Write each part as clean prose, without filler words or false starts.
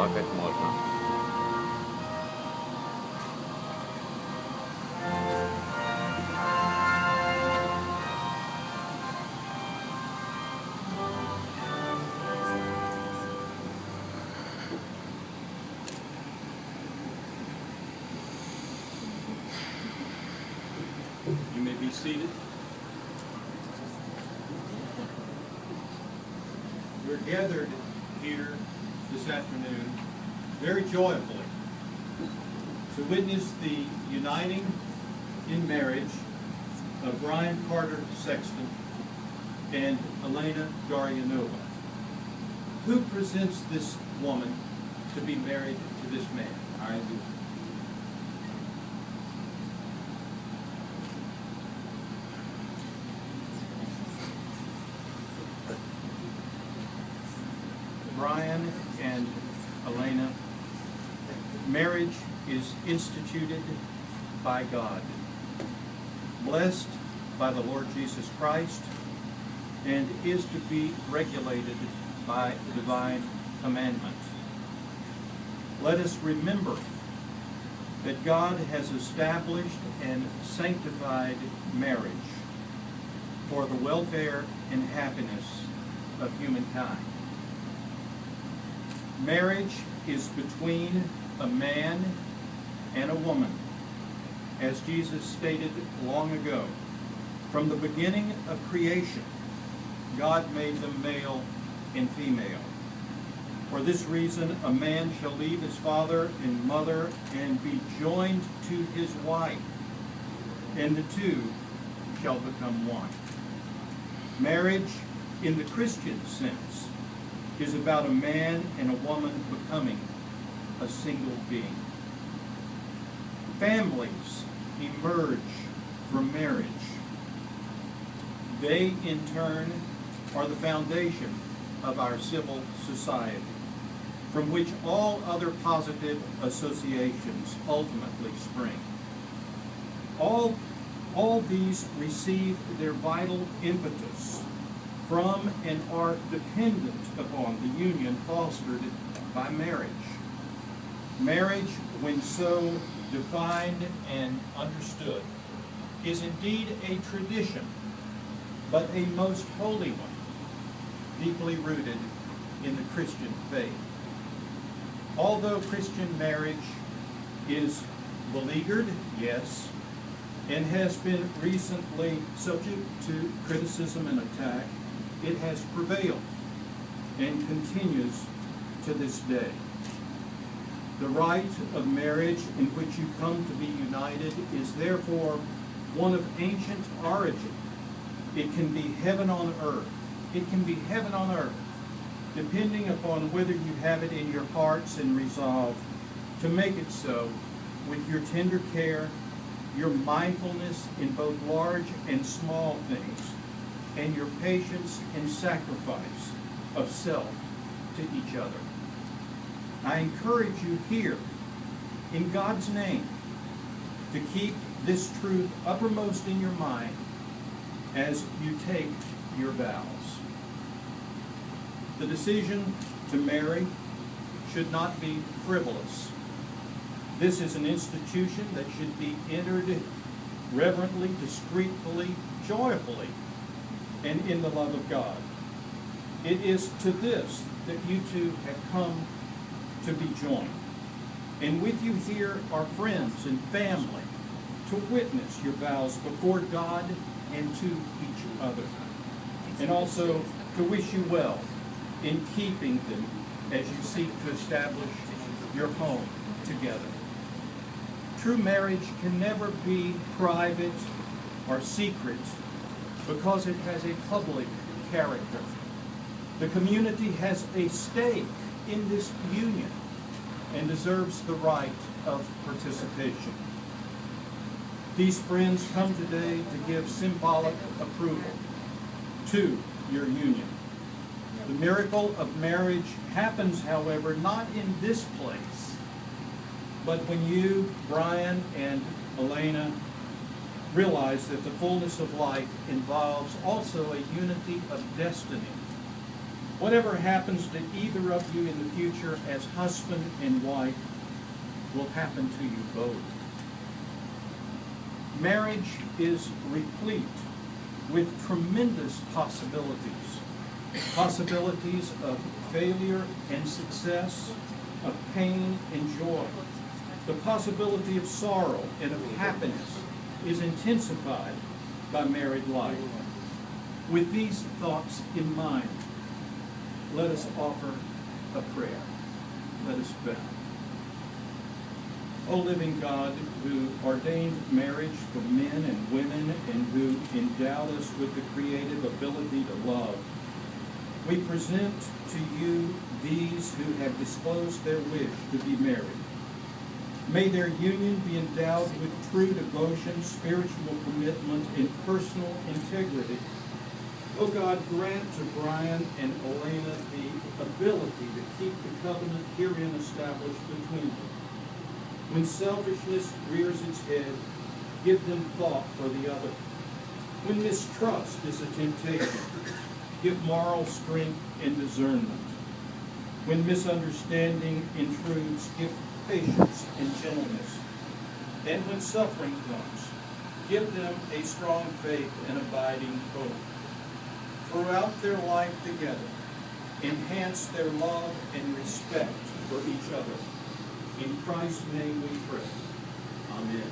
Plakať можно. You may be seated. We're gathered here this afternoon very joyfully to witness the uniting in marriage of Brian Carter Sexton and Elena Garyanova. Who presents this woman to be married to this man? I do. Brian and Elena, marriage is instituted by God, blessed by the Lord Jesus Christ, and is to be regulated by divine commandment. Let us remember that God has established and sanctified marriage for the welfare and happiness of humankind. Marriage is between a man and a woman, as Jesus stated long ago. From the beginning of creation, God made them male and female. For this reason, a man shall leave his father and mother and be joined to his wife, and the two shall become one. Marriage, in the Christian sense, is about a man and a woman becoming a single being. Families emerge from marriage. They, in turn, are the foundation of our civil society, from which all other positive associations ultimately spring. All these receive their vital impetus from and are dependent upon the union fostered by marriage. Marriage, when so defined and understood, is indeed a tradition, but a most holy one, deeply rooted in the Christian faith. Although Christian marriage is beleaguered, yes, and has been recently subject to criticism and attack, it has prevailed and continues to this day. The rite of marriage in which you come to be united is therefore one of ancient origin. It can be heaven on earth. It can be heaven on earth, depending upon whether you have it in your hearts and resolve to make it so with your tender care, your mindfulness in both large and small things, and your patience and sacrifice of self to each other. I encourage you here, in God's name, to keep this truth uppermost in your mind as you take your vows. The decision to marry should not be frivolous. This is an institution that should be entered reverently, discreetly, joyfully, and in the love of God. It is to this that you two have come to be joined. And with you here are friends and family to witness your vows before God and to each other, and also to wish you well in keeping them as you seek to establish your home together. True marriage can never be private or secret because it has a public character. The community has a stake in this union and deserves the right of participation. These friends come today to give symbolic approval to your union. The miracle of marriage happens, however, not in this place, but when you, Brian and Elena, realize that the fullness of life involves also a unity of destiny, Whatever happens to either of you in the future as husband and wife will happen to you both. Marriage is replete with tremendous possibilities. Possibilities of failure and success, of pain and joy. The possibility of sorrow and of happiness is intensified by married life. With these thoughts in mind, let us offer a prayer. Let us bow. O living God, who ordained marriage for men and women and who endowed us with the creative ability to love, we present to you these who have disclosed their wish to be married. May their union be endowed with true devotion, spiritual commitment, and personal integrity. O God, grant to Brian and Elena the ability to keep the covenant herein established between them. When selfishness rears its head, give them thought for the other. When mistrust is a temptation, give moral strength and discernment. When misunderstanding intrudes, give patience and gentleness. And when suffering comes, give them a strong faith and abiding hope. Throughout their life together, enhance their love and respect for each other. In Christ's name we pray. Amen.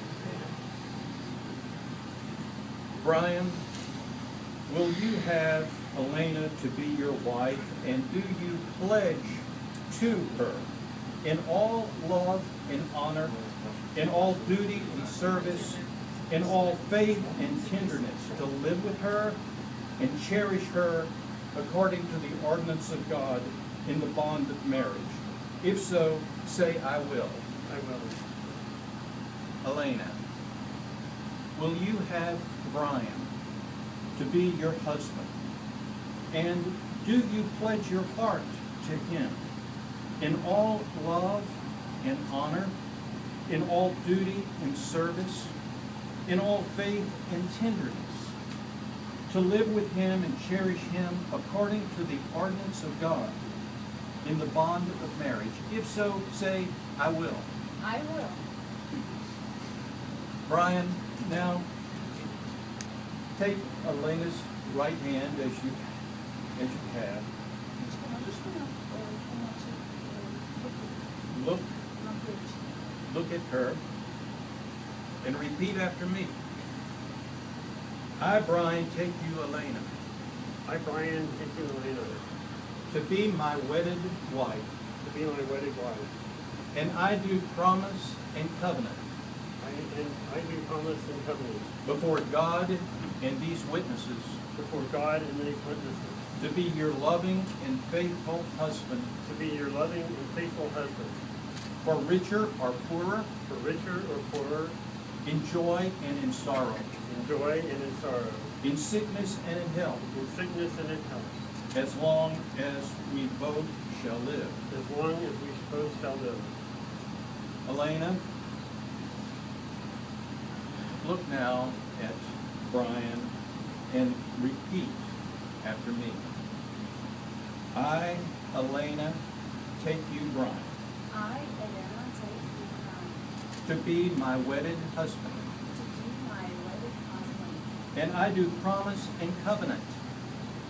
Brian, will you have Elena to be your wife, and do you pledge to her in all love and honor, in all duty and service, in all faith and tenderness, to live with her and cherish her according to the ordinance of God in the bond of marriage? If so, say, I will. I will. Elena, will you have Brian to be your husband? And do you pledge your heart to him in all love and honor, in all duty and service, in all faith and tenderness, to live with him and cherish him according to the ordinance of God in the bond of marriage? If so, say, I will. I will. Brian, now take Elena's right hand as you have. Look at her and repeat after me. I, Brian, take you, Elena, I, Brian, take you, Elena, to be my wedded wife, to be my wedded wife. and I do promise and covenant I do promise and covenant before God and these witnesses before God and these witnesses to be your loving and faithful husband, to be your loving and faithful husband, for richer or poorer, for richer or poorer, in joy and in sorrow, in joy and in sorrow, in sickness and in health, in sickness and in health, as long as we both shall live. as long as we both shall live. Elena, look now at Brian and repeat after me. I, Elena, take you, Brian, I, Elena, take you, Brian, to be my wedded husband, to be my wedded husband, and I do promise and covenant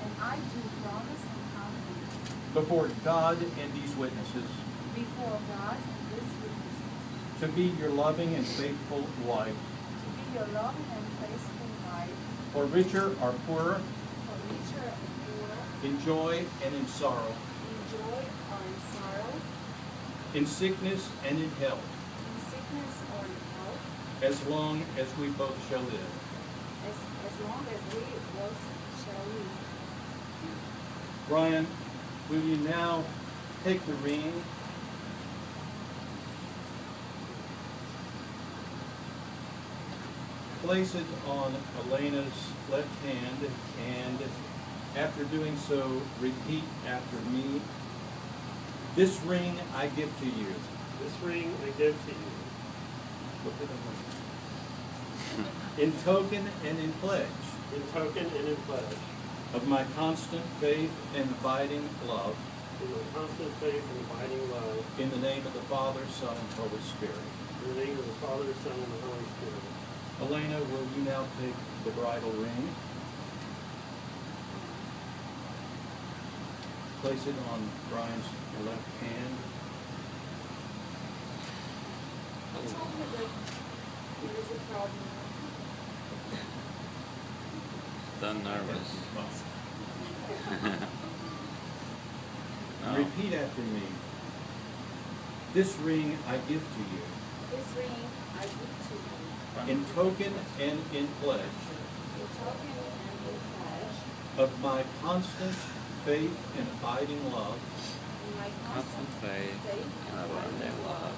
and I do promise and covenant before God and these witnesses before God and these witnesses to be your loving and faithful wife, to be your loving and faithful wife, for richer or poorer, for richer and poorer, in joy and in sorrow, in joy or in sorrow, in sickness and in health, in sickness or in health, as long as we both shall live. as long as we both shall live. Brian, will you now take the ring place it on Elena's left hand, and after doing so, repeat after me. This ring I give to you. This ring I give to you, Look at them. In token and in pledge in token and in pledge, of my constant faith and abiding love, in my constant faith and abiding love, in the name of the Father, Son, and Holy Spirit. in the name of the Father, Son, and the Holy Spirit. Elena, will you now take the bridal ring? Place it on Brian's left hand. Told me that there is a problem. Done nervous. No. Repeat after me. This ring I give to you, This ring I give to you, in token and in pledge in token and in pledge, of my constant faith and abiding love, in my Constant faith and abiding love.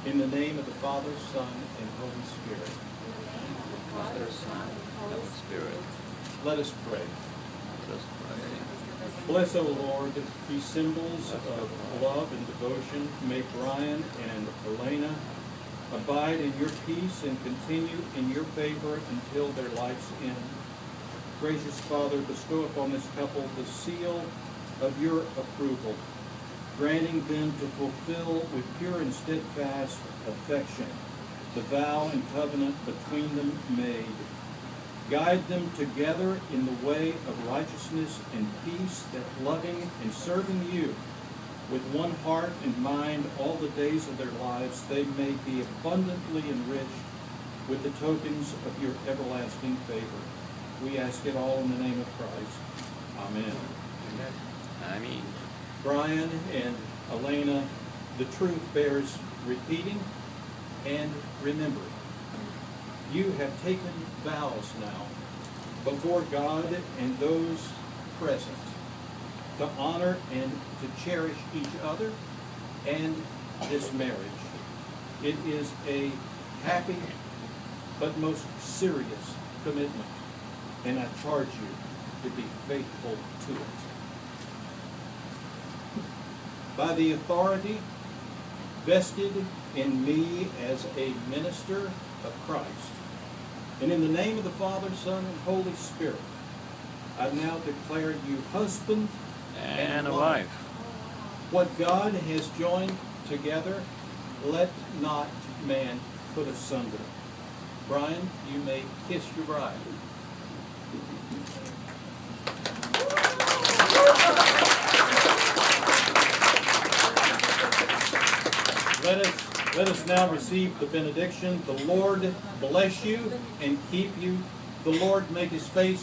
in the name of the Father, Son, and Holy Spirit. in the name of the Father, Father, Son, and Holy Spirit. Let us pray. Just pray. Bless, O Lord, these symbols of love and devotion. May Brian and Elena abide in your peace and continue in your favor until their life's end. Gracious Father, bestow upon this couple the seal of your approval, granting them to fulfill with pure and steadfast affection the vow and covenant between them made. Guide them together in the way of righteousness and peace, that loving and serving you with one heart and mind all the days of their lives, they may be abundantly enriched with the tokens of your everlasting favor. We ask it all in the name of Christ. Amen. I mean, Brian and Elena, the truth bears repeating and remembering. You have taken vows now before God and those present to honor and to cherish each other and this marriage. It is a happy but most serious commitment, and I charge you to be faithful to it. By the authority vested in me as a minister of Christ, and in the name of the Father, Son, and Holy Spirit, I now declare you husband and a wife. What God has joined together, let not man put asunder. Brian, you may kiss your bride. Let us now receive the benediction. The Lord bless you and keep you. The Lord make his face